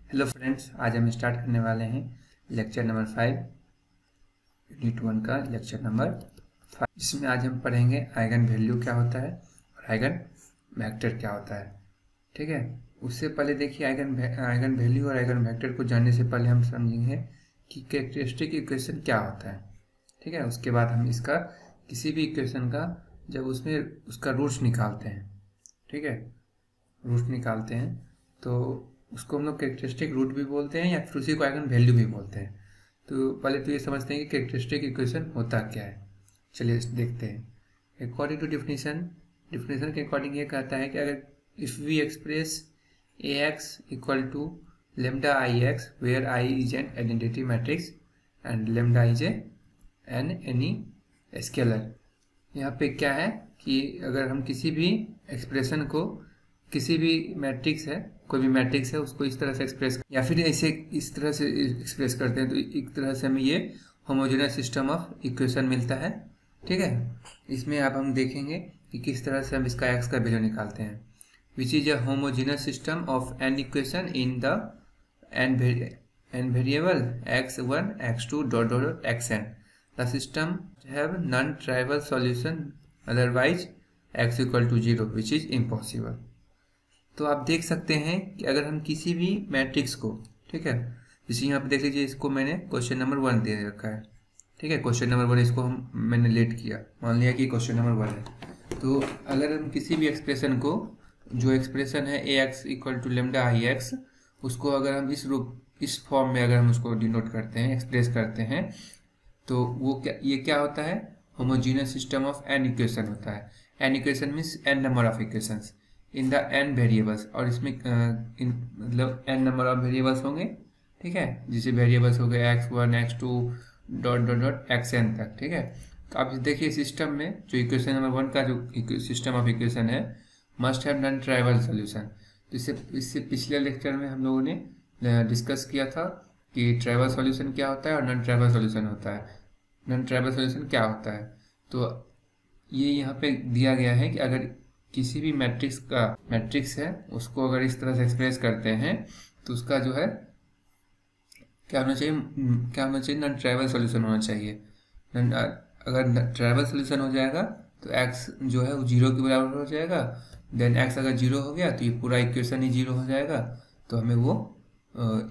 Hello friends, आज हम start करने वाले हैं लेक्चर नंबर 5 यूनिट 1 का लेक्चर नंबर 5। इसमें आज हम पढ़ेंगे आइगन वैल्यू क्या होता है और आइगन वेक्टर क्या होता है। ठीक है, उससे पहले देखिए आइगन वैल्यू और आइगन वेक्टर को जानने से पहले हम समझेंगे कि कैरेक्टरिस्टिक इक्वेशन क्या होता है। ठीक है, उसके बाद हम इसका किसी भी इक्वेशन का जब उसमें उसका रूट्स निकालते हैं, ठीक है, रूट निकालते हैं तो उसको हम लोग कैरेक्टरिस्टिक रूट भी बोलते हैं या फिर उसी को आइगन वैल्यू भी बोलते हैं। तो पहले तो ये समझते हैं कि कैरेक्टरिस्टिक इक्वेशन होता क्या है। चलिए देखते हैं। अकॉर्डिंग टू डिफिनेशन के अकॉर्डिंग ये कहता है कि अगर if we express A x equal to lambda I X where I is an identity matrix and lambda is an any scalar. यहाँ पे क्या है कि अगर हम किसी भी एक्सप्रेशन को किसी भी मैट्रिक्स है, कोई भी मैट्रिक्स है, उसको इस तरह से एक्सप्रेस या फिर ऐसे इस तरह से एक्सप्रेस करते हैं तो एक तरह से हमें ये होमोजेनियस सिस्टम ऑफ इक्वेशन मिलता है। ठीक है, इसमें अब हम देखेंगे कि किस तरह से हम इसका एक्स का वैल्यू निकालते हैं। Which is a homogeneous system of n equation in the n variable x1 x2 dot dot xn। The system have non trivial solution otherwise x equal to 0 which is impossible. तो आप देख सकते हैं कि अगर हम किसी भी मैट्रिक्स को, ठीक है, जैसे यहाँ पे देख लीजिए, इसको मैंने क्वेश्चन नंबर 1 दे रखा है। ठीक है, क्वेश्चन नंबर 1 इसको मैंने लेट किया, मान लिया कि क्वेश्चन नंबर 1 है। तो अगर हम किसी भी एक्सप्रेशन को, जो एक्सप्रेशन है A x equal to lambda I x, उसको अगर हम इस फॉर्म में अगर हम उसको डिनोट करते हैं, एक्सप्रेस करते हैं, तो वो ये क्या होता है, homogeneous system of n equation होता है। N equation means n number of equations in the n variables, और इसमें मतलब एन नंबर ऑफ वेरिएबल्स होंगे। ठीक है, जैसे वेरिएबल्स हो गए x1 x2 dot dot dot xn तक। ठीक है, तो आप देखिए सिस्टम में जो इक्वेशन नंबर 1 का जो सिस्टम ऑफ इक्वेशन है must have non trivial solution. तो इससे पिछले लेक्चर में हम लोगों ने डिस्कस किया था कि ट्राइवल सॉल्यूशन क्या होता है और नॉन ट्राइवल सॉल्यूशन होता है। नॉन ट्राइवल सॉल्यूशन क्या होता है, तो ये यहाँ पे दिया गया है कि अगर किसी भी मैट्रिक्स है उसको अगर इस तरह से एक्सप्रेस करते हैं तो उसका जो है क्या होना चाहिए, नॉन ट्राइवल सॉल्यूशन होना चाहिए। अगर ट्राइवल सॉल्यूशन हो जाएगा तो x जो है वो 0 के बराबर हो जाएगा। देन x अगर 0 हो गया तो ये पूरा इक्वेशन ही 0 हो जाएगा, तो हमें वो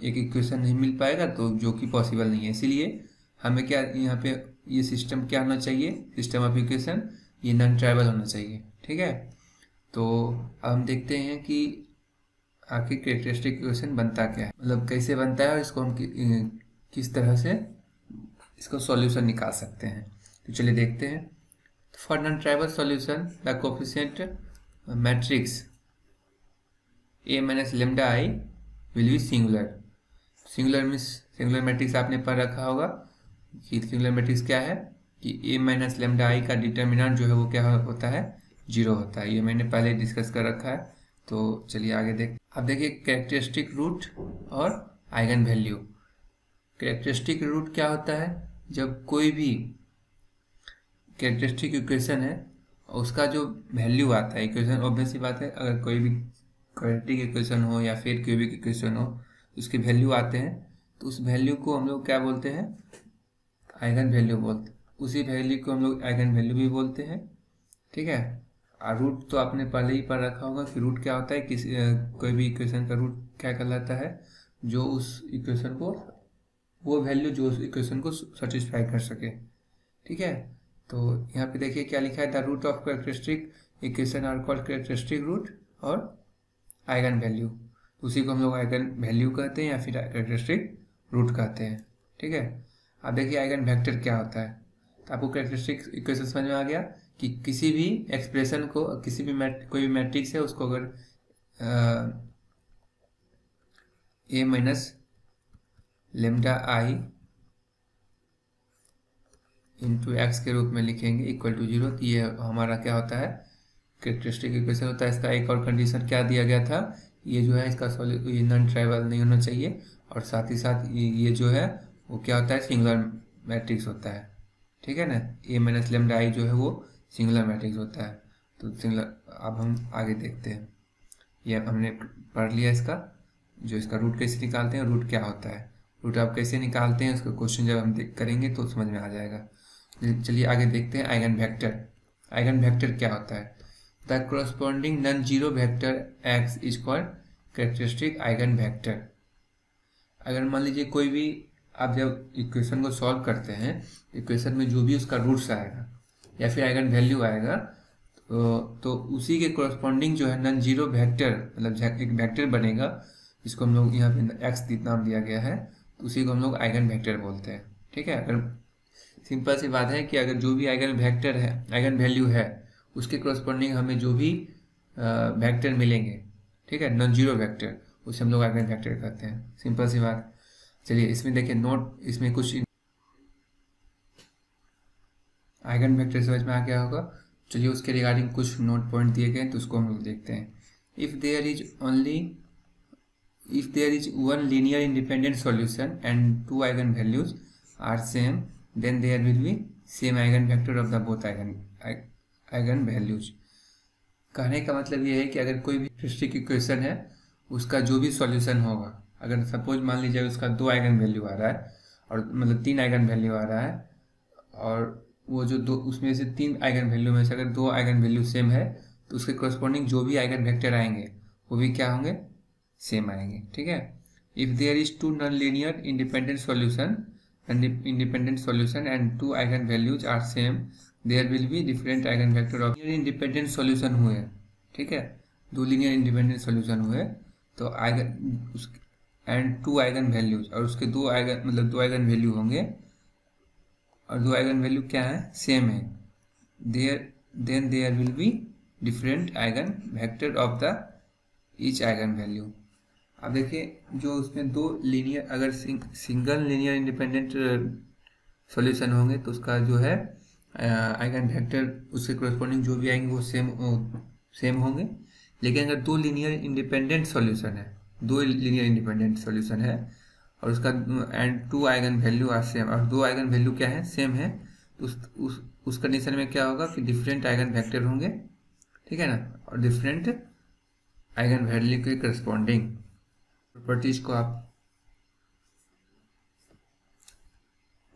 एक इक्वेशन नहीं मिल पाएगा, तो जो कि पॉसिबल नहीं है। इसीलिए हमें क्या यहाँ पे ये सिस्टम क्या होना चाहिए, सिस्टम ऑफ इक्वेशन ये नॉन ट्राइवल होना चाहिए। ठीक है, तो अब हम देखते हैं कि आखिर कैरेक्टरिस्टिक इक्वेशन बनता क्या है, मतलब कैसे बनता है और इसको हम किस तरह से इसको सॉल्यूशन निकाल सकते हैं। तो चलिए देखते हैं। For non trivial solution the coefficient matrix A minus lambda I will be singular. Singular means singular matrix आपने पढ़ रखा होगा कि सिंगुलर मैट्रिक्स क्या है कि ए माइनस लेमडा आई का डिटर्मिनेंट जो है वो क्या होता है, 0 होता है। ये मैंने पहले डिस्कस कर रखा है। तो चलिए आगे अब देखिए कैरेक्टरिस्टिक रूट और आइगन वैल्यू। कैरेक्टरिस्टिक रूट क्या होता है, जब कोई भी कैरेक्टरिस्टिक इक्वेशन है उसका जो वैल्यू आता है, इक्वेशन ऑब्वियस सी बात है, अगर कोई भी क्वाड्रेटिक इक्वेशन हो या फिर क्यूबिक इक्वेशन हो उसके वैल्यू आते हैं, तो उस वैल्यू को हम लोग क्या बोलते हैं, आइगन वैल्यू बोलते हैं। उसी वैल्यू को हम लोग आइगन वैल्यू भी बोलते हैं। ठीक है, और रूट तो आपने पहले ही पढ़ रखा होगा कि रूट क्या होता है, कोई भी इक्वेशन का रूट क्या कहलाता है, जो उस इक्वेशन को, वो वैल्यू जो उस इक्वेशन को सेटिस्फाई कर सके। ठीक है, तो यहाँ पे देखिए क्या लिखा है, the root of characteristic equation are called characteristic root और आइगन वैल्यू। उसी को हम लोग आइगन वैल्यू कहते हैं या फिर कैरेक्टरिस्टिक रूट कहते हैं। ठीक है, अब देखिए आइगन वेक्टर क्या होता है। तो आपको कैरेक्टरिस्टिक इक्वेशन समझ में आ गया कि किसी भी एक्सप्रेशन को, किसी भी कोई भी मैट्रिक्स है उसको अगर A minus lambda I into x के रूप में लिखेंगे इक्वल टू 0, तो ये हमारा क्या होता है, कैरेक्टरिस्टिक इक्वेशन होता है। इसका एक और कंडीशन क्या दिया गया था, ये जो है इसका ये नॉन ट्राइवल नहीं होना चाहिए, और साथ ही साथ ये जो है वो क्या होता है, सिंगुलर मैट्रिक्स होता है। ठीक है ना, ए माइनस लेमडा आई जो है वो सिंगुलर मैट्रिक्स होता है। तो सिंगुलर, अब हम आगे देखते हैं। ये हमने पढ़ लिया इसका। जो इसका रूट कैसे निकालते हैं, रूट क्या होता है, रूट आप कैसे निकालते हैं, उसका क्वेश्चन जब हम करेंगे तो समझ में आ जाएगा। चलिए आगे देखते हैं आइगन वेक्टर। आइगन वेक्टर क्या होता है? The corresponding non zero vector x is called characteristic eigen vector. अगर मान लीजिए कोई भी आप जब इक्वेशन को सॉल्व करते हैं, इक्वेशन में जो भी उसका रूट्स आएगा या फिर आइगन वैल्यू आएगा, तो उसी के कोरस्पॉन्डिंग जो है नॉन जीरो वेक्टर, मतलब एक वेक्टर बनेगा, जिसको हम लोग यहाँ पे एक्स नाम दिया गया है, तो उसी को हम लोग आइगन वेक्टर बोलते हैं। ठीक है, अगर सिंपल सी बात है कि अगर जो भी आइगन वेक्टर है, आइगन वैल्यू है, उसके कोरस्पॉन्डिंग हमें जो भी वेक्टर मिलेंगे, ठीक है, नॉन जीरो वेक्टर, उसे हम लोग आइगन वेक्टर कहते हैं। सिंपल सी बात। चलिए इसमें देखिए नोट, इसमें कुछ आइगन वेक्टर समझ में आ गया होगा। चलिए उसके रिगार्डिंग कुछ नोट पॉइंट दिए गए तो उसको हम लोग देखते हैं। If there is one linear independent solution and two eigenvalues are same, then there will be same eigenvector of the both eigenvalues. कहने का मतलब ये है कि अगर कोई भी कैरेक्टरिस्टिक इक्वेशन है, उसका जो भी सॉल्यूशन होगा, अगर सपोज मान लीजिए उसका 2 आइगन वैल्यू आ रहा है, और मतलब 3 आइगन वैल्यू आ रहा है, और वो जो दो, उसमें से 3 आइगन वैल्यू में से अगर 2 आइगन वैल्यू सेम है, तो उसके कोरस्पॉन्डिंग जो भी आइगन वेक्टर आएंगे वो भी क्या होंगे, सेम आएंगे। ठीक है, if there is two non linear independent solution and 2 eigenvalues are same, there will be different eigenvector of linear independent solution हुए। ठीक है, 2 लीनियर इंडिपेंडेंट सॉल्यूशन हुए, तो आइगन एंड 2 आइगन वैल्यूज, और उसके 2 आइगन मतलब 2 eigen value होंगे, और 2 आइगन वैल्यू क्या है, सेम है, then there will be different eigenvector of the each eigenvalue. अब देखिए जो उसमें 2 लीनियर, अगर सिंगल लीनियर इंडिपेंडेंट सॉल्यूशन होंगे तो उसका जो है आइगन वेक्टर, उसके कोरस्पॉन्डिंग जो भी आएंगे वो सेम होंगे। लेकिन अगर 2 लीनियर इंडिपेंडेंट सॉल्यूशन है, 2 लीनियर इंडिपेंडेंट सॉल्यूशन है, और उसका and 2 eigenvalue are same, और 2 आइगन वैल्यू क्या है, सेम है, तो उस कंडीशन में क्या होगा कि डिफरेंट आइगन वेक्टर होंगे। ठीक है ना, और डिफरेंट आइगन वैल्यू के करस्पॉन्डिंग प्रॉपर्टीज को आप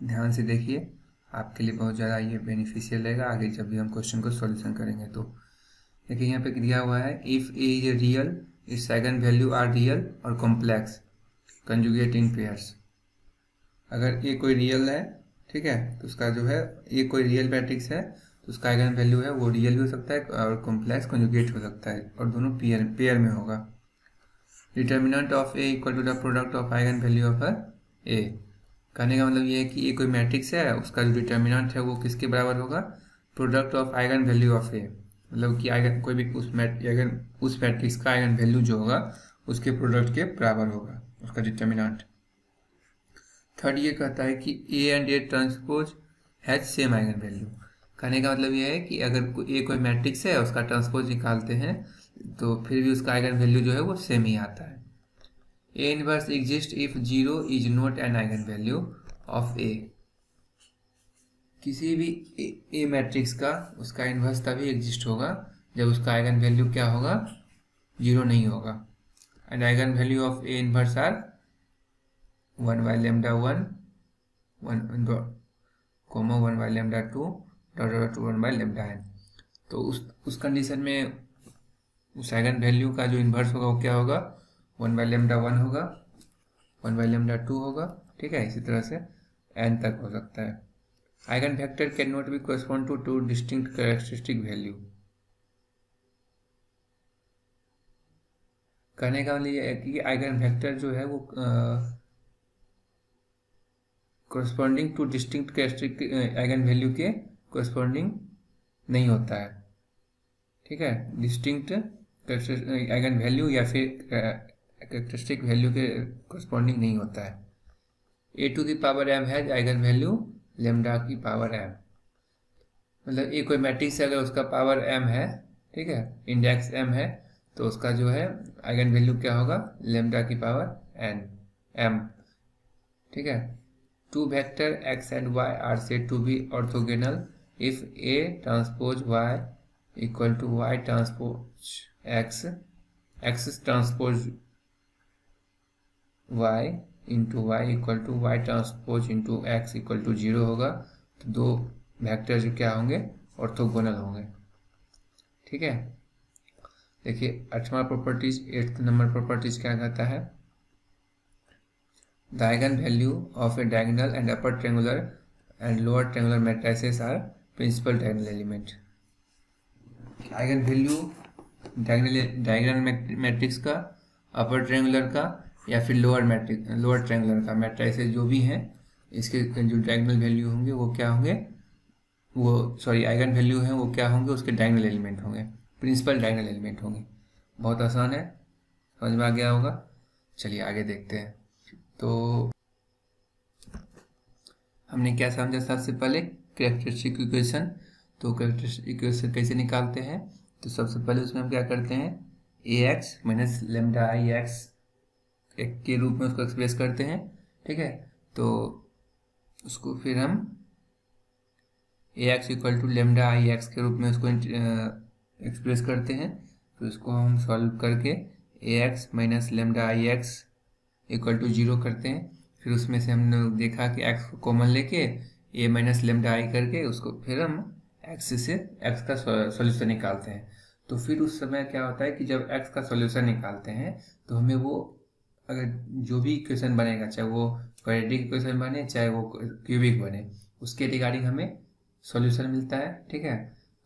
ध्यान से देखिए, आपके लिए बहुत ज़्यादा ये बेनिफिशियल रहेगा आगे जब भी हम क्वेश्चन को सॉल्यूशन करेंगे। तो देखिए यहाँ पे दिया हुआ है, if A is real, its eigenvalue are real और कॉम्प्लेक्स कंजुगेट इन पेयर्स। अगर ये कोई रियल है, ठीक है, तो उसका जो है, ये कोई रियल मैट्रिक्स है, तो उसका आइगन वैल्यू है वो रियल भी हो सकता है और कॉम्प्लेक्स कंजुगेट हो सकता है, और दोनों पेयर में होगा। Determinant of A equal to the product of eigen value of A. कहने का मतलब ये है कि ये कोई मैट्रिक्स है, उसका जो डिटर्मिनेंट है वो किसके बराबर होगा, product of eigen value of A, मतलब कि आइगन कोई भी उस मैट्रिक्स का आइगन वैल्यू जो होगा उसके प्रोडक्ट के बराबर होगा उसका डिटर्मिनेंट। थर्ड ये कहता है कि A and A transpose has same eigen value. कहने का मतलब ये है कि अगर ए कोई मैट्रिक्स है, उसका ट्रांसपोज निकालते हैं, तो फिर भी उसका आइगन वैल्यू जो है वो सेम ही आता है। A inverse exist if 0 is not an eigen value of A. किसी भी ए मैट्रिक्स का उसका इनवर्स तभी एग्जिस्ट होगा जब उसका आइगन वैल्यू क्या होगा, 0 नहीं होगा। And eigen value of A inverse are 1 by lambda 1 comma 1 by lambda 2 dot 1 by lambda n। तो उस कंडीशन में उस आइगन वैल्यू का जो इन्वर्स होगा वो क्या होगा, 1 by lambda 1 होगा, 1 by lambda 2 होगा। ठीक है, इसी तरह से n तक हो सकता है। Eigenvector can not be correspond to 2 distinct characteristic value. कहने का मतलब ये है कि आइगन वेक्टर जो है वो corresponding two distinct characteristic eigen value के कोरस्पॉन्डिंग नहीं होता है। ठीक है, डिस्टिंक्ट आइगन वैल्यू या फिर कैरेक्टरिस्टिक वैल्यू के कोरस्पॉन्डिंग नहीं होता है। A to the power m has eigen value lambda की पावर m। मतलब ये कोई मैट्रिक्स है, अगर उसका पावर m है, ठीक है, इंडेक्स m है, तो उसका जो है आइगन वैल्यू क्या होगा, लेमडा की पावर n m। ठीक है, two vector x and y are said to be orthogonal if A transpose y equal to y transpose x, x transpose y into Y equal to Y transpose into x equal to 0 होगा। तो दो vector जो क्या होंगे, orthogonal होंगे। ठीक है, देखिए 8वां प्रॉपर्टीज, 8th नंबर प्रॉपर्टीज क्या कहता है, the eigen value of A diagonal and upper triangular and lower triangular matrices are principal diagonal element. Eigenvalue diagonal matrix का, अपर ट्रायंगुलर का या फिर लोअर ट्रायंगुलर का मैट्रिसेस जो भी हैं, इसके जो डायगोनल वैल्यू होंगे वो क्या होंगे, वो सॉरी आइगन वैल्यू हैं वो क्या होंगे, उसके डायगोनल एलिमेंट होंगे, प्रिंसिपल डायगोनल एलिमेंट होंगे। बहुत आसान है, समझ में आ गया होगा। चलिए आगे देखते हैं। तो हमने क्या समझा, सबसे पहले कैरेक्टरिस्टिक इक्वेशन। तो कैरेक्टरिस्टिक इक्वेशन कैसे निकालते हैं, तो सबसे पहले उसमें हम क्या करते हैं, A x minus lambda I x के रूप में उसको एक्सप्रेस करते हैं। ठीक है, तो उसको फिर हम A x equal to lambda I x के रूप में उसको एक्सप्रेस करते हैं। तो इसको हम सॉल्व करके A x minus lambda I x equal to 0 करते हैं। फिर उसमें से हमने देखा कि x को कॉमन लेके a माइनस लेमडा आई करके उसको फिर हम x से x का सॉल्यूशन निकालते हैं। तो फिर उस समय क्या होता है कि जब x का सॉल्यूशन निकालते हैं तो हमें वो अगर जो भी इक्वेशन बनेगा, चाहे वो क्वाड्रेटिक इक्वेशन बने चाहे वो क्यूबिक बने, उसके रिगार्डिंग हमें सॉल्यूशन मिलता है। ठीक है,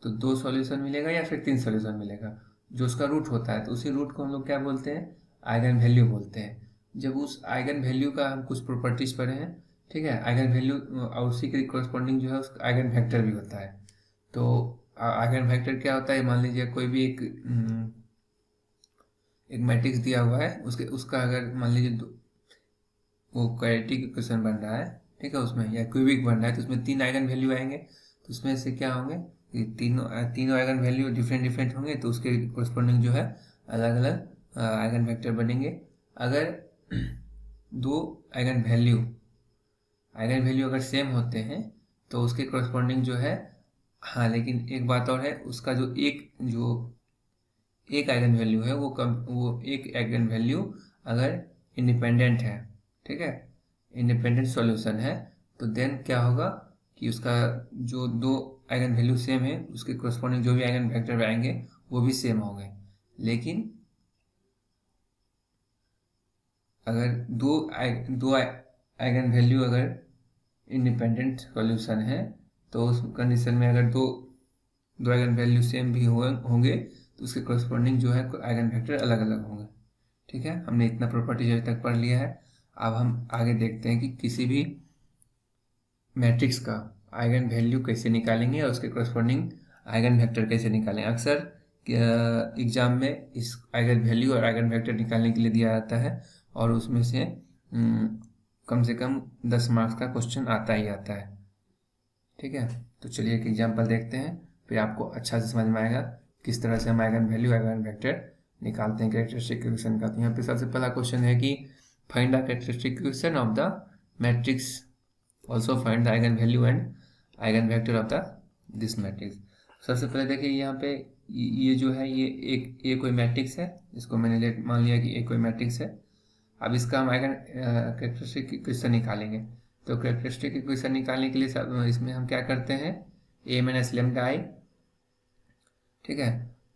तो 2 सॉल्यूशन मिलेगा या फिर 3 सॉल्यूशन मिलेगा, जो उसका रूट होता है। तो उसी रूट को हम लोग क्या बोलते हैं, आइगन वैल्यू बोलते हैं। जब उस आइगन वैल्यू का हम कुछ प्रॉपर्टीज पढ़े हैं, ठीक है, आइगन वैल्यू और उसी के कॉरस्पॉन्डिंग जो है उसका आइगन वेक्टर भी होता है। तो आइगन वेक्टर क्या होता है, मान लीजिए कोई भी एक मैट्रिक्स दिया हुआ है, उसका अगर मान लीजिए वो क्वाड्रेटिक इक्वेशन बन रहा है, ठीक है, उसमें या क्यूबिक बन रहा है, तो उसमें 3 आइगन वैल्यू आएंगे। तो उसमें से क्या होंगे, तीनों आइगन वैल्यू डिफरेंट होंगे, तो उसके कॉरस्पॉन्डिंग जो है अलग अलग आइगन वेक्टर बनेंगे। अगर 2 आइगन वैल्यू अगर सेम होते हैं तो उसके कॉरस्पॉन्डिंग जो है, हाँ लेकिन एक बात और है, उसका जो एक आइगन वैल्यू है वो एक आइगन वैल्यू अगर इंडिपेंडेंट है, ठीक है, इंडिपेंडेंट सॉल्यूशन है, तो देन क्या होगा कि उसका जो 2 आइगन वैल्यू सेम है उसके कॉरस्पॉन्डिंग जो भी आइगन वेक्टर आएंगे वो भी सेम होंगे। लेकिन अगर दो आइगन वैल्यू अगर इंडिपेंडेंट सॉल्यूशन है तो उस कंडीशन में अगर दो आइगन वैल्यू सेम भी होंगे तो उसके कॉरस्पॉन्डिंग जो है आइगन वेक्टर अलग अलग होंगे। ठीक है, हमने इतना प्रॉपर्टीज अभी तक पढ़ लिया है। अब हम आगे देखते हैं कि किसी भी मैट्रिक्स का आइगन वैल्यू कैसे निकालेंगे और उसके कॉरस्पॉन्डिंग आइगन वेक्टर कैसे निकालेंगे। अक्सर एग्जाम में इस आइगन वैल्यू और आइगन वेक्टर निकालने के लिए दिया जाता है और उसमें से कम से कम 10 मार्क्स का क्वेश्चन आता ही आता है। ठीक है, तो चलिए एक एग्जाम्पल देखते हैं, फिर आपको अच्छा से समझ में आएगा किस तरह से हम आइगन वैल्यू आइगन वेक्टर निकालते हैं कैरेक्टरिस्टिक इक्वेशन का। तो यहाँ पे सबसे पहला क्वेश्चन है कि find the characteristic equation of the matrix, also find the eigen value and eigen vector of this matrix. सबसे पहले देखिए यहाँ पे ये जो है ये कोई मैट्रिक्स है, इसको मैंने मान लिया कि ये कोई मैट्रिक्स है। अब इसका हम आइगन कैरेक्टरिस्टिक इक्वेशन निकालेंगे। तो कैरेक्टरिस्टिक इक्वेशन निकालने के लिए इसमें हम क्या करते हैं, ए माइनस लेमडा आई, ठीक है,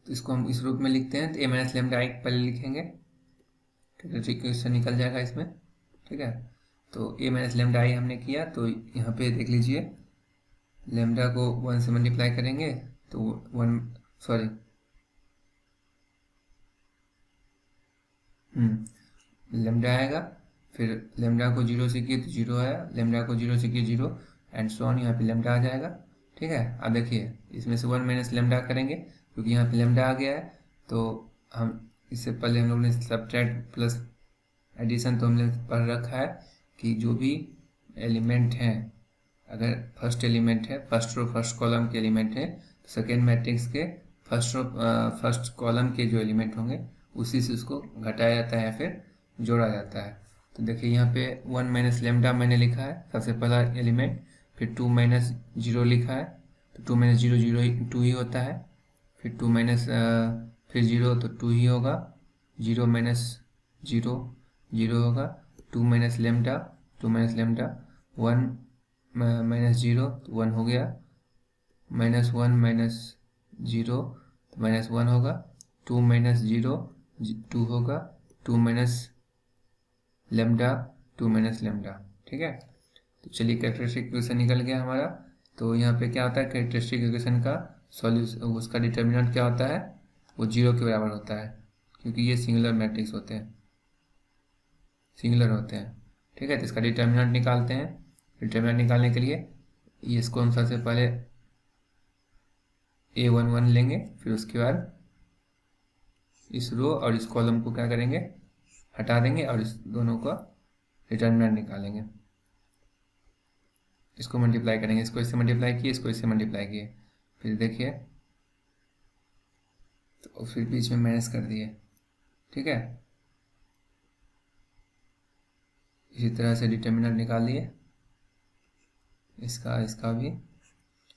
तो इसको हम इस रूप में लिखते हैं। तो ए माइनस लेमडा आई पहले लिखेंगे, कैरेक्टरिस्टिक इक्वेशन निकल जाएगा इसमें। ठीक है, तो ए माइनस लेमडा आई हमने किया, तो यहाँ पे देख लीजिए लेमडा को 1 से मल्टीप्लाई करेंगे तो 1 सॉरी लेमडा आएगा, फिर लेमडा को 0 से किए तो 0 आया, लेमडा को 0 से किए 0 एंड सो ऑन, यहाँ पे लेमडा आ जाएगा। ठीक है, अब देखिए इसमें से 1 माइनस लेमडा करेंगे क्योंकि यहाँ पे लेमडा आ गया है। तो हम इससे पहले हम लोग ने सब्ट्रैक्ट प्लस एडिशन तो हमने पढ़ रखा है कि जो भी एलिमेंट हैं, अगर फर्स्ट एलिमेंट है, फर्स्ट रो फर्स्ट कॉलम के एलिमेंट है, तो सेकेंड मैट्रिक्स के फर्स्ट कॉलम के जो एलिमेंट होंगे उसी से उसको घटाया जाता है या फिर जोड़ा जाता है। तो देखिए यहाँ पे 1 माइनस लेमडा मैंने लिखा है सबसे पहला एलिमेंट, फिर 2 माइनस 0 लिखा है, तो 2 माइनस 0 2 ही होता है, फिर 2 माइनस फिर 0 तो 2 ही होगा, 0 माइनस 0 0 होगा, 2 माइनस लेमडा, 1 माइनस 0 तो 1 हो गया, -1 माइनस 0 तो -1 होगा, 2 माइनस 0 2 होगा, 2 माइनस लेमडा, 2 माइनस लेमडा। ठीक है, तो चलिए कैरेक्टरिस्टिक इक्वेशन निकल गया हमारा। तो यहाँ पे क्या होता है, कैरेक्टरिस्टिक इक्वेशन का सॉल्यूशन, उसका डिटर्मिनेंट क्या होता है, वो 0 के बराबर होता है, क्योंकि ये सिंगुलर मैट्रिक्स होते हैं, सिंगुलर होते हैं। ठीक है, तो इसका डिटर्मिनेंट निकालते हैं। डिटर्मिनेंट निकालने के लिए ये इसको हम सबसे पहले A11 लेंगे, फिर उसके बाद इस रो और इस कॉलम को क्या करेंगे, हटा देंगे और इस दोनों का डिटर्मिनेंट निकालेंगे। इसको मल्टीप्लाई करेंगे, इसको इससे मल्टीप्लाई किए, इसको इससे मल्टीप्लाई किए, फिर देखिए तो फिर बीच में माइनस कर दिए। ठीक है, इसी तरह से डिटर्मिनेंट निकाल लिए, इसका भी।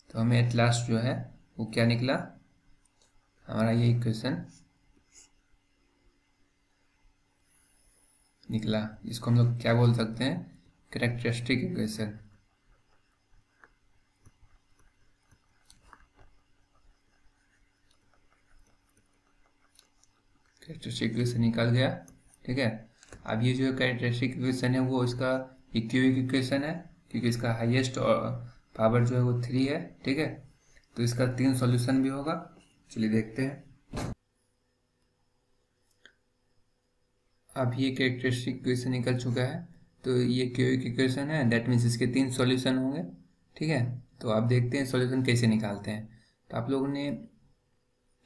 तो हमें एट लास्ट जो है वो क्या निकला, हमारा ये इक्वेशन निकला। इसको हम लोग क्या बोल सकते हैं, कैरेक्टरिस्टिक इक्वेशन। कैरेक्टरिस्टिक इक्वेशन निकल गया। ठीक है, अब ये जो कैरेक्टरिस्टिक इक्वेशन है वो इसका क्यूबिक इक्वेशन है, क्योंकि इसका हाईएस्ट पावर जो है वो 3 है। ठीक है, तो इसका 3 सॉल्यूशन भी होगा। चलिए देखते हैं। अब ये कैरेक्टरिस्टिक इक्वेशन निकल चुका है, तो ये क्यूबिक इक्वेशन है, दैट मीन्स इसके 3 सॉल्यूशन होंगे। ठीक है, तो आप देखते हैं सॉल्यूशन कैसे निकालते हैं। तो आप लोगों ने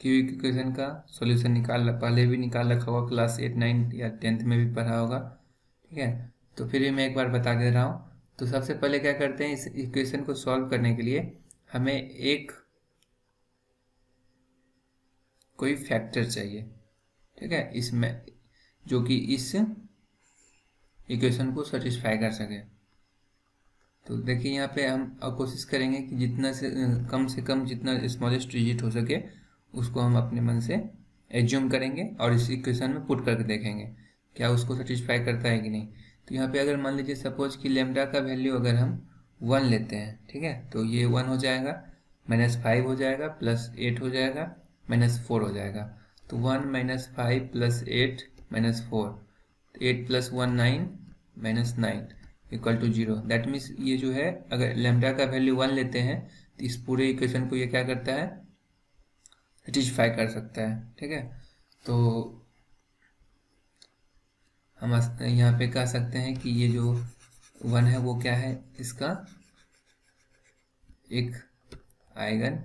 क्यूबिक इक्वेशन का सॉल्यूशन पहले भी निकाल रखा होगा, क्लास 8, 9 या 10th में भी पढ़ा होगा। ठीक है, तो फिर भी मैं एक बार बता दे रहा हूँ। तो सबसे पहले क्या करते हैं, इस इक्वेशन को सॉल्व करने के लिए हमें एक कोई फैक्टर चाहिए। ठीक है, इसमें जो कि इस इक्वेशन को सेटिस्फाई कर सके। तो देखिए यहाँ पे हम कोशिश करेंगे कि जितना से कम जितना स्मॉलेस्ट डिजिट हो सके उसको हम अपने मन से एज्यूम करेंगे और इस इक्वेशन में पुट करके देखेंगे क्या उसको सेटिस्फाई करता है कि नहीं। तो यहाँ पे अगर मान लीजिए सपोज कि लेमडा का वैल्यू अगर हम 1 लेते हैं, ठीक है, तो ये 1 हो जाएगा, -5 हो जाएगा, +8 हो जाएगा, -4 हो जाएगा। तो 1 -5 +8 -4, 8 + 1 9 -9 इक्वल टू 0। दैट मीन्स ये जो है अगर लेमडा का वैल्यू 1 लेते हैं तो इस पूरे इक्वेशन को ये क्या करता है, सेटिस्फाई कर सकता है। ठीक है, तो हम यहाँ पे कह सकते हैं कि ये जो 1 है वो क्या है, इसका एक आइगन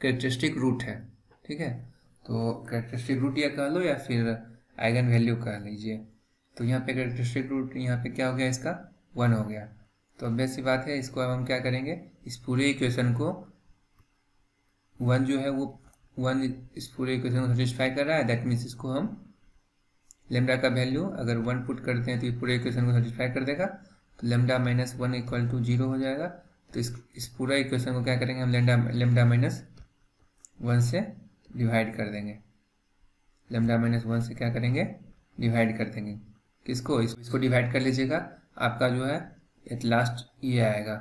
कैरेक्टरिस्टिक रूट है। ठीक है, तो कैरेक्टरिस्टिक रूट या कह लो या फिर आइगन वैल्यू कह लीजिए। तो यहाँ पे कैरेक्टरिस्टिक रूट यहाँ पे क्या हो गया, इसका 1 हो गया। तो अब वैसी बात है, इसको अब हम क्या करेंगे, इस पूरे इक्वेशन को 1 जो है वो 1 इस पूरे इक्वेशन को सेटिस्फाई कर रहा है। दैट मीन्स इसको हम लेमडा का वैल्यू अगर 1 पुट करते हैं तो ये पूरे इक्वेशन को सेटिस्फाई कर देगा। तो लेमडा -1 इक्वल टू 0 हो जाएगा। तो इस पूरा इक्वेशन को क्या करेंगे हम, लेमडा -1 से डिवाइड कर देंगे। लेमडा -1 से क्या करेंगे, डिवाइड कर देंगे। किसको, इसको डिवाइड कर लीजिएगा, आपका जो है एट लास्ट ये आएगा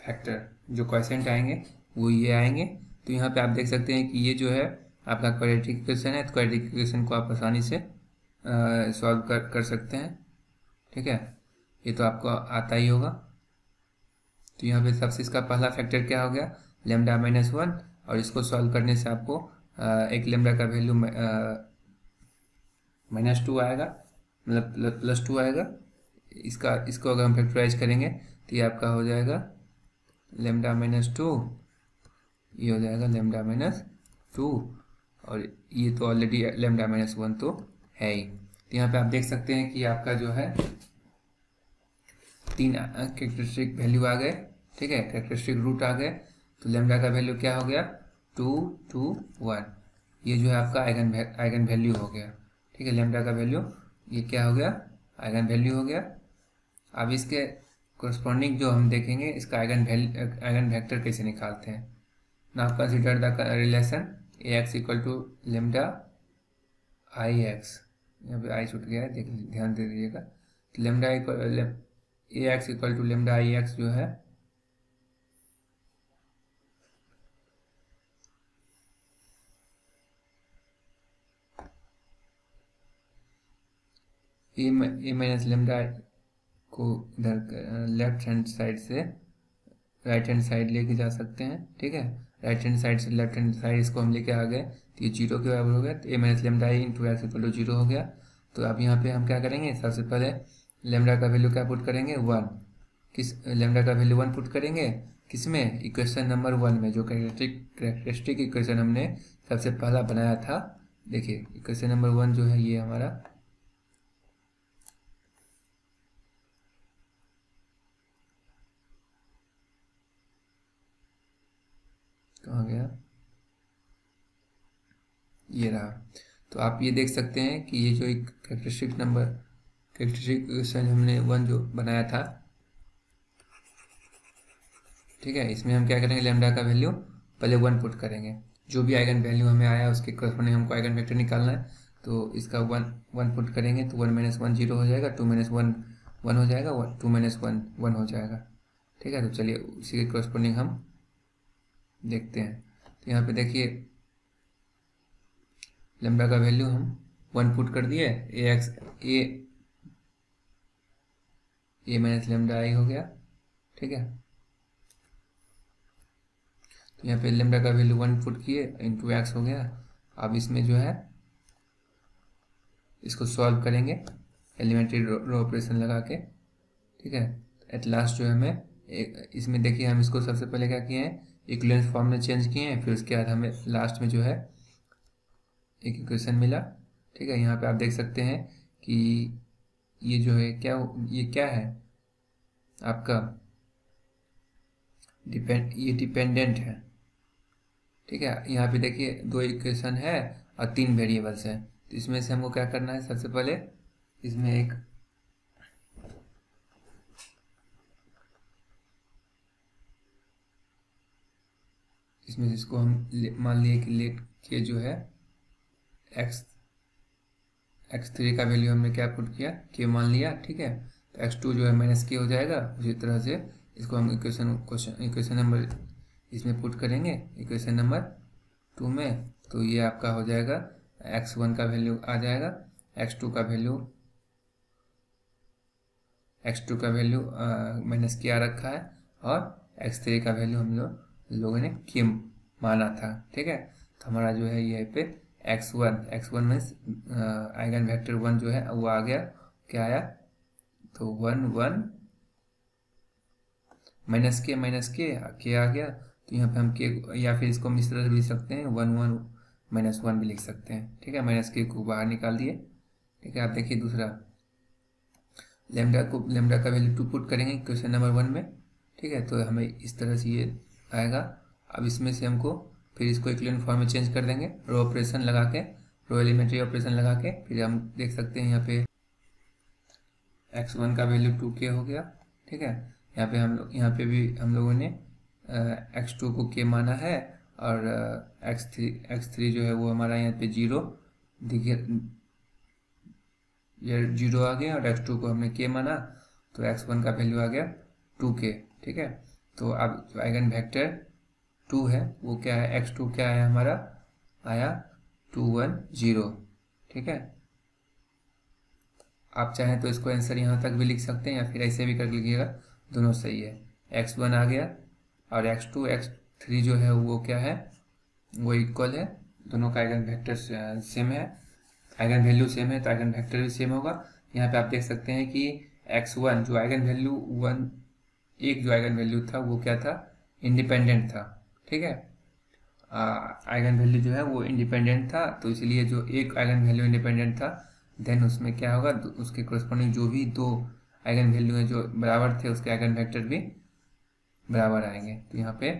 फैक्टर, जो क्वोशिएंट आएंगे वो ये आएंगे। तो यहाँ पे आप देख सकते हैं कि ये जो है आपका क्वाड्रेटिक इक्वेशन है। तो क्वाड्रेटिक इक्वेशन को आप आसानी से सॉल्व कर सकते हैं। ठीक है, ये तो आपको आता ही होगा। तो यहाँ पे सबसे इसका पहला फैक्टर क्या हो गया, लेमडा -1, और इसको सॉल्व करने से आपको एक लेमडा का वैल्यू -2 आएगा, मतलब +2 आएगा। इसको अगर हम फैक्टराइज करेंगे तो ये आपका हो जाएगा लेमडा -2, ये हो जाएगा लेमडा -2, और ये तो ऑलरेडी लेमडा -1 तो है ही। तो यहाँ पे आप देख सकते हैं कि आपका जो है 3 कैरेक्टरिस्टिक वैल्यू आ गए। ठीक है, कैरेक्टरिस्टिक रूट आ गए। तो लेमडा का वैल्यू क्या हो गया, 2 2 1, ये जो है आपका आइगन वैल्यू हो गया। ठीक है, लेमडा का वैल्यू ये क्या हो गया, आइगन वैल्यू हो गया। अब इसके कोरस्पॉन्डिंग जो हम देखेंगे इसका आइगन वेक्टर कैसे निकालते हैं। Now consider the relation ax equal to lambda I X, यहाँ पे आई छूट गया है, ध्यान दे दीजिएगा। तो lambda A x equal to lambda I X जो है ए माइनस लेमडा को इधर लेफ्ट हैंड साइड से राइट हैंड साइड लेके जा सकते हैं, ठीक है। राइट हैंड साइड से लेफ्ट हैंड साइड इसको हम लेके आ गए तो ये जीरो के बराबर हो गया, तो A minus lambda I into x equal to zero हो गया। तो अब यहाँ पे हम क्या करेंगे, सबसे पहले लेमडा का वैल्यू क्या पुट करेंगे, 1। किस लेमडा का वैल्यू 1 पुट करेंगे, किसमें, इक्वेशन नंबर 1 में, जो कैरेक्टरिस्टिक इक्वेशन हमने सबसे पहला बनाया था। देखिए इक्वेशन नंबर 1 जो है ये हमारा कहाँ गया, ये रहा। तो आप ये देख सकते हैं कि ये जो एक कैरेक्टरिस्टिक इक्वेशन हमने 1 जो बनाया था, ठीक है, इसमें हम क्या करेंगे, लेमडा का वैल्यू पहले 1 पुट करेंगे, जो भी आइगन वैल्यू हमें आया उसके करस्पॉन्डिंग हमको आइगन वेक्टर निकालना है। तो इसका 1 पुट करेंगे तो 1 माइनस 1 जीरो हो जाएगा, 2 माइनस 1 1 हो जाएगा, 2 माइनस 1 1 हो जाएगा, ठीक है। तो चलिए उसी के करस्पॉन्डिंग हम देखते हैं। तो यहाँ पे देखिए लेमडा का वैल्यू हम 1 पुट कर दिए, ए माइनस लेमडा आई हो गया, ठीक है। तो यहाँ पे लेमडा का वैल्यू 1 पुट किए इंटू एक्स हो गया। अब इसमें जो है इसको सॉल्व करेंगे एलिमेंट्री रो ऑपरेशन लगा के, ठीक है। एट लास्ट जो है हमें इसमें देखिए हम इसको सबसे पहले क्या किए हैं, इक्विवेलेंस फॉर्म में चेंज किए हैं, फिर उसके बाद हमें लास्ट में जो है एक इक्वेशन मिला, ठीक है। यहाँ पे आप देख सकते हैं कि ये जो है ये क्या है आपका ये डिपेंडेंट है, ठीक है। यहाँ पे देखिए 2 इक्वेशन है और 3 वेरिएबल्स हैं। तो इसमें से हमको क्या करना है, सबसे पहले इसमें से इसको हम मान लिए कि लेट के जो है x3 का वैल्यू हमने क्या पुट किया, के मान लिया, ठीक है। तो x2 जो है माइनस के हो जाएगा। उसी तरह से इसको हम इक्वेशन नंबर इसमें पुट करेंगे, इक्वेशन नंबर 2 में। तो ये आपका हो जाएगा x1 का वैल्यू आ जाएगा, x2 का वैल्यू माइनस के आ रखा है, और x3 का वैल्यू हम लोगों ने के माना था, ठीक है। तो हमारा जो है ये पे x1 में आइगन वेक्टर 1 जो है वो आ गया, क्या आया, तो 1 1 माइनस के आ गया। तो यहाँ पे हम के, या फिर इसको हम इस तरह से भी लिख सकते हैं 1 1 माइनस 1 भी लिख सकते हैं, ठीक है। माइनस के को बाहर निकाल दिए, ठीक है। आप देखिए दूसरा लेमडा का वैल्यू 2 पुट करेंगे क्वेश्चन नंबर 1 में, ठीक है। तो हमें इस तरह से ये आएगा। अब इसमें से हमको फिर इसको इक्विवेलेंट फॉर्म में चेंज कर देंगे, रो ऑपरेशन लगा के, रो एलिमेंट्री ऑपरेशन लगा के। फिर हम देख सकते हैं यहाँ पे x1 का वैल्यू 2k हो गया, ठीक है। यहाँ पे भी हम लोगों ने x2 को k माना है, और x3 जो है वो हमारा यहाँ पे 0 देखिए, ये 0 आ गया, और x2 को हमने k माना, तो x1 का वैल्यू आ गया 2k, ठीक है। तो अब जो आइगन वेक्टर 2 है वो क्या है, x2 क्या है हमारा, आया 2 1 0, ठीक है। आप चाहें तो इसको आंसर यहाँ तक भी लिख सकते हैं, या फिर ऐसे भी कर लीजिएगा, दोनों सही है। x1 आ गया, और x2 x3 जो है वो क्या है, वो इक्वल है, दोनों का आइगन वेक्टर सेम है, आइगन वैल्यू सेम है, तो आइगन वेक्टर भी सेम होगा। यहाँ पे आप देख सकते हैं कि x1 जो आइगन वैल्यू 1 एक जो आइगन वैल्यू था वो क्या था, इंडिपेंडेंट था, ठीक है। आइगन वैल्यू जो है वो इंडिपेंडेंट था, तो इसलिए जो एक आइगन वैल्यू इंडिपेंडेंट था, देन उसमें क्या होगा, उसके कोरस्पॉन्डिंग जो भी 2 आइगन वैल्यू हैं जो बराबर थे, उसके आइगन वेक्टर भी बराबर आएंगे। तो यहाँ पे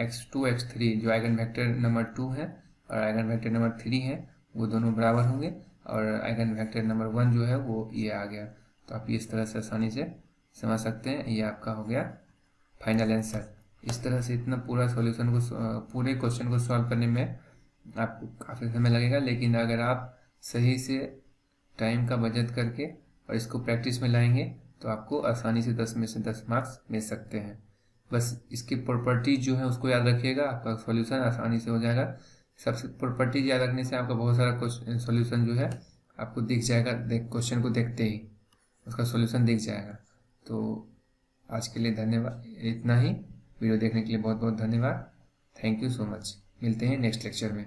x2 x3 जो आइगन वेक्टर नंबर 2 है और आइगन वेक्टर नंबर 3 है वो दोनों बराबर होंगे, और आइगन वेक्टर नंबर 1 जो है वो ये आ गया। तो आप इस तरह से आसानी से समझ सकते हैं, ये आपका हो गया फाइनल आंसर। इस तरह से इतना पूरा सॉल्यूशन को, पूरे क्वेश्चन को सॉल्व करने में आपको काफ़ी समय लगेगा, लेकिन अगर आप सही से टाइम का बचत करके और इसको प्रैक्टिस में लाएंगे तो आपको आसानी से 10 में से 10 मार्क्स मिल सकते हैं। बस इसकी प्रॉपर्टीज जो है उसको याद रखिएगा, आपका सॉल्यूशन आसानी से हो जाएगा। सबसे प्रॉपर्टीज याद रखने से आपका बहुत सारा सॉल्यूशन जो है आपको दिख जाएगा, क्वेश्चन को देखते ही उसका सॉल्यूशन दिख जाएगा। तो आज के लिए धन्यवाद, इतना ही। वीडियो देखने के लिए बहुत बहुत धन्यवाद। Thank you so much. मिलते हैं नेक्स्ट लेक्चर में।